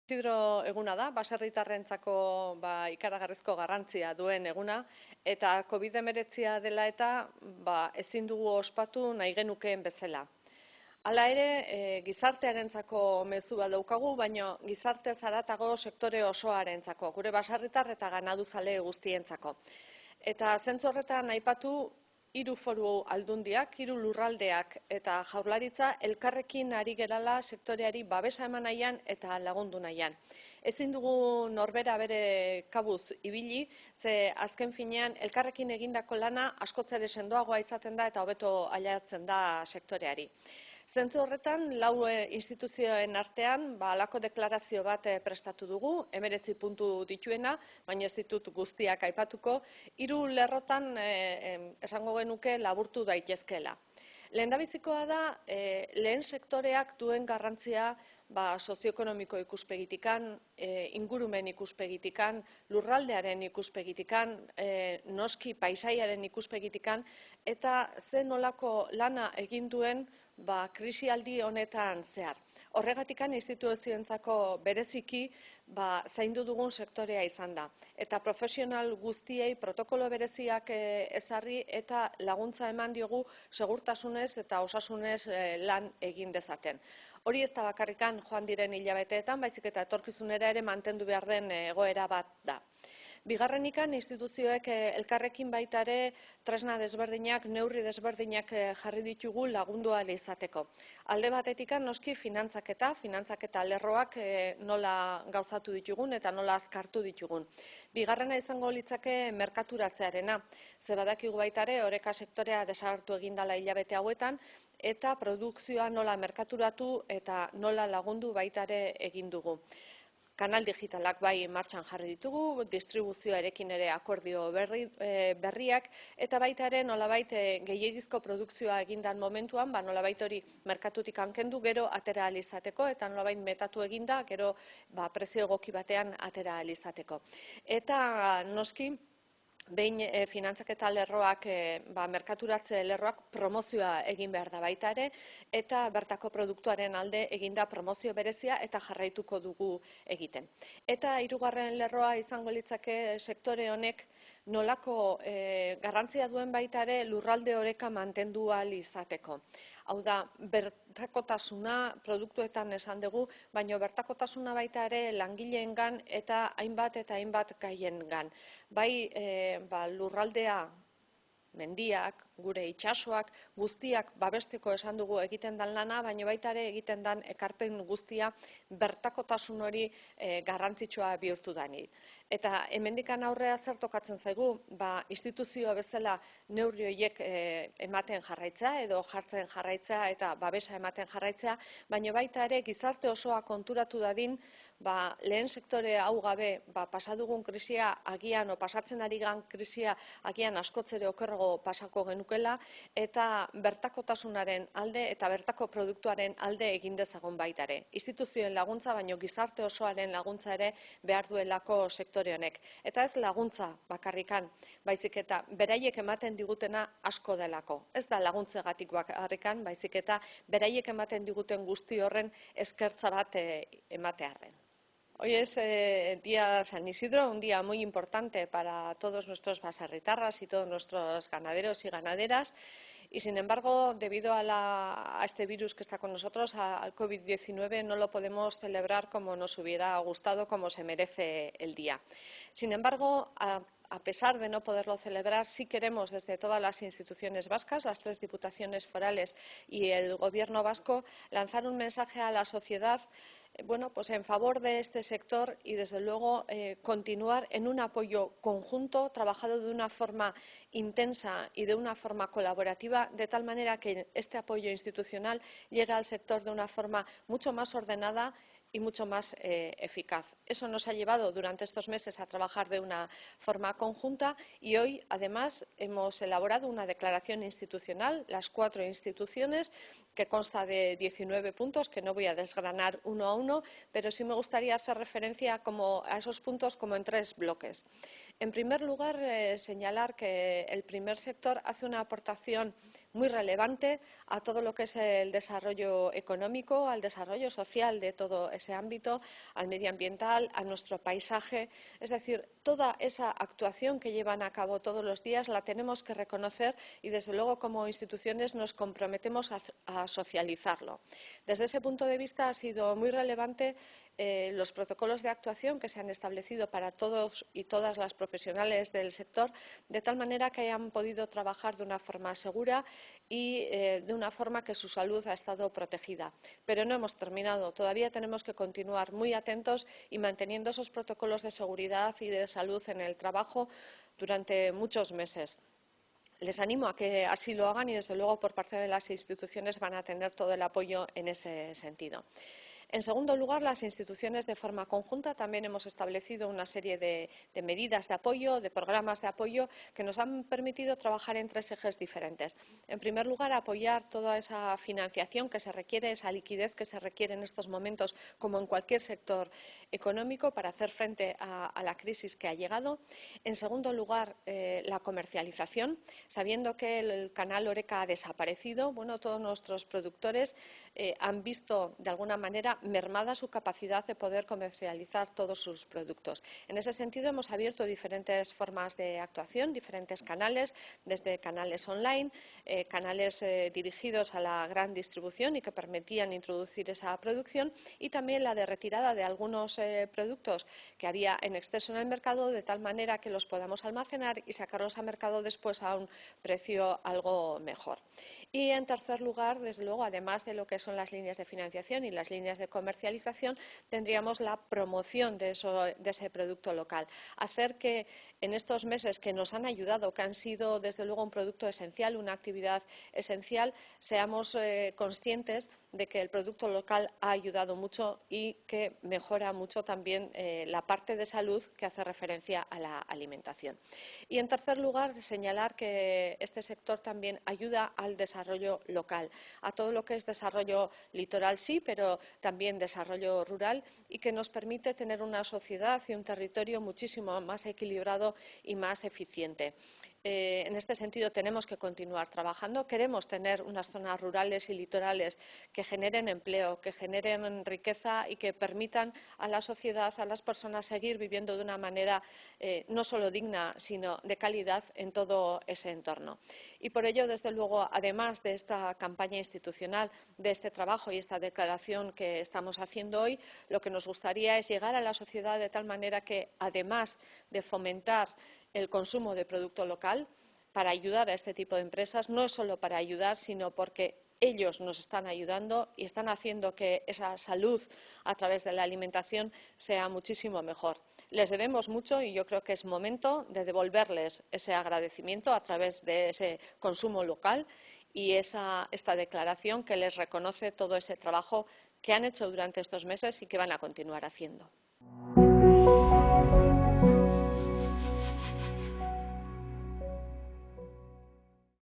Isidro eguna da, baserritarrentzako ikaragarrizko garrantzia duen eguna, eta COVID-19 dela eta ezin dugu ospatu nahi genukeen bezala. Hala ere, gizartearentzako mezu bat daukagu, baina gizartez haratago sektore osoarentzako, gure baserritar eta ganaduzale guztientzako. Eta zentzu horretan aipatu hiru foru aldundiak, hiru lurraldeak eta jaurlaritza elkarrekin ari gerala sektoreari babesa eman nahian eta lagundu nahian. Ezin dugu norbera bere kabuz ibili, ze azken finean elkarrekin egindako lana askoz ere sendoagoa izaten da eta hobeto ailegatzen da sektoreari. Zentzu horretan, lau instituzioen artean, halako deklarazio bat prestatu dugu, 19 puntu dituena, baina ez ditut guztiak aipatuko, hiru lerrotan esango genuke laburtu daitezkeela. Lehendabizikoa da, lehen sektoreak duen garrantzia sozioekonomiko ikuspegitikan, ingurumen ikuspegitikan, lurraldearen ikuspegitikan, noski paisaiaren ikuspegitikan, eta ze nolako lana egin duen krisialdi honetan zehar. Horregatikan instituzioentzako bereziki zaindu dugun sektorea izan da. Eta profesional guztiei protokolo bereziak ezarri eta laguntza eman diogu segurtasunez eta osasunez lan egin dezaten. Hori ez da bakarrikan joan diren hilabeteetan, baizik eta etorkizunera ere mantendu behar den egoera bat da. Bigarrenikan instituzioek elkarrekin baita ere tresna desberdinak, neurri desberdinak jarri ditugu lagundu ahal izateko. Alde batetikan noski finantzaketa lerroak nola gauzatu ditugun eta nola azkartu ditugun. Bigarrena izango litzake merkaturatzearena. Ze badakigu baita ere oreka sektorea desagertu egindala hilabete hauetan eta produkzioa nola merkaturatu eta nola lagundu baita ere egin dugu. Kanal digitalak bai martxan jarri ditugu, distribuzioarekin ere akordio berriak, eta baita ere nolabait gehiegizko produkzioa egindan momentuan, nolabait hori merkatutik hankendu gero atera ahal izateko, eta nolabait metatu eginda gero prezio egoki batean atera ahal izateko. Eta noski, behin finantzaketa lerroak, merkaturatze lerroak promozioa egin behar da baita ere, eta bertako produktuaren alde eginda promozio berezia eta jarraituko dugu egiten. Eta hirugarren lerroa izango litzake sektore honek nolako garrantzia duen baita ere lurralde oreka mantendu ahal izateko. Hau da, bertakotasuna produktuetan esan dugu, baina bertakotasuna baita ere langileengan eta hainbat gaiengan. Bai lurraldea, mendiak, gure itsasoak, guztiak babesteko esan dugu egiten dan lana, baina baita ere egiten dan ekarpen guztia bertakotasun hori garrantzitsua bihurtu dani. Eta hemendikan aurrea zer tokatzen zaigu, instituzio bezala neurri horiek ematen jarraitzea edo jartzen jarraitzea eta babesa ematen jarraitzea, baina baita ere gizarte osoa konturatu dadin, lehen sektore hau gabe pasadugun krisia agian, pasatzen ari gan krisia agian askotzere okerrago pasako genukela, eta bertakotasunaren alde eta bertako produktuaren alde egin dezagun baita ere. Instituzioen laguntza, baino gizarte osoaren laguntza ere behar duelako sektore honek. Eta ez laguntza bakarrikan, baizik eta beraiek ematen digutena asko delako. Ez da laguntzegatik bakarrikan, baizik eta beraiek ematen diguten guzti horren eskertza bat ematearren. Hoy es día San Isidro, un día muy importante para todos nuestros baserritarras y todos nuestros ganaderos y ganaderas. Y sin embargo, debido a este virus que está con nosotros, al COVID-19, no lo podemos celebrar como nos hubiera gustado, como se merece el día. Sin embargo, a pesar de no poderlo celebrar, sí queremos desde todas las instituciones vascas, las 3 diputaciones forales y el Gobierno vasco, lanzar un mensaje a la sociedad en favor de este sector y, desde luego, continuar en un apoyo conjunto, trabajado de una forma intensa y de una forma colaborativa, de tal manera que este apoyo institucional llegue al sector de una forma mucho más ordenada y mucho más eficaz. Eso nos ha llevado durante estos meses a trabajar de una forma conjunta y hoy, además, hemos elaborado una declaración institucional, las 4 instituciones, que consta de 19 puntos, que no voy a desgranar uno a uno, pero sí me gustaría hacer referencia a esos puntos como en 3 bloques. En primer lugar, señalar que el primer sector hace una aportación muy relevante a todo lo que es el desarrollo económico, al desarrollo social de todo ese ámbito, al medioambiental, a nuestro paisaje. Es decir, toda esa actuación que llevan a cabo todos los días la tenemos que reconocer y, desde luego, como instituciones nos comprometemos a socializarlo. Desde ese punto de vista ha sido muy relevante los protocolos de actuación que se han establecido para todos y todas las profesionales del sector, de tal manera que hayan podido trabajar de una forma segura y de una forma que su salud ha estado protegida. Pero no hemos terminado. Todavía tenemos que continuar muy atentos y manteniendo esos protocolos de seguridad y de salud en el trabajo durante muchos meses. Les animo a que así lo hagan y, desde luego, por parte de las instituciones van a tener todo el apoyo en ese sentido. En segundo lugar, las instituciones, de forma conjunta, también hemos establecido una serie de medidas de apoyo, de programas de apoyo, que nos han permitido trabajar en tres ejes diferentes. En primer lugar, apoyar toda esa financiación que se requiere, esa liquidez que se requiere en estos momentos, como en cualquier sector económico, para hacer frente a la crisis que ha llegado. En segundo lugar, la comercialización, sabiendo que el canal Horeca ha desaparecido. Bueno, todos nuestros productores han visto, de alguna manera, mermada su capacidad de poder comercializar todos sus productos. En ese sentido, hemos abierto diferentes formas de actuación, diferentes canales, desde canales online, canales dirigidos a la gran distribución y que permitían introducir esa producción, y también la de retirada de algunos productos que había en exceso en el mercado, de tal manera que los podamos almacenar y sacarlos al mercado después a un precio algo mejor. Y, en tercer lugar, desde luego, además de lo que son las líneas de financiación y las líneas de comercialización, tendríamos la promoción de ese producto local. Hacer que en estos meses que nos han ayudado, que han sido, desde luego, un producto esencial, una actividad esencial, seamos conscientes de que el producto local ha ayudado mucho y que mejora mucho también la parte de salud que hace referencia a la alimentación. Y, en tercer lugar, señalar que este sector también ayuda al desarrollo local, a todo lo que es desarrollo litoral, sí, pero también desarrollo rural, y que nos permite tener una sociedad y un territorio muchísimo más equilibrado y más eficiente. En este sentido, tenemos que continuar trabajando. Queremos tener unas zonas rurales y litorales que generen empleo, que generen riqueza y que permitan a la sociedad, a las personas, seguir viviendo de una manera no solo digna, sino de calidad en todo ese entorno. Y por ello, desde luego, además de esta campaña institucional, de este trabajo y esta declaración que estamos haciendo hoy, lo que nos gustaría es llegar a la sociedad de tal manera que, además de fomentar el consumo de producto local, para ayudar a este tipo de empresas, no es solo para ayudar, sino porque ellos nos están ayudando y están haciendo que esa salud a través de la alimentación sea muchísimo mejor. Les debemos mucho y yo creo que es momento de devolverles ese agradecimiento a través de ese consumo local y esta declaración que les reconoce todo ese trabajo que han hecho durante estos meses y que van a continuar haciendo.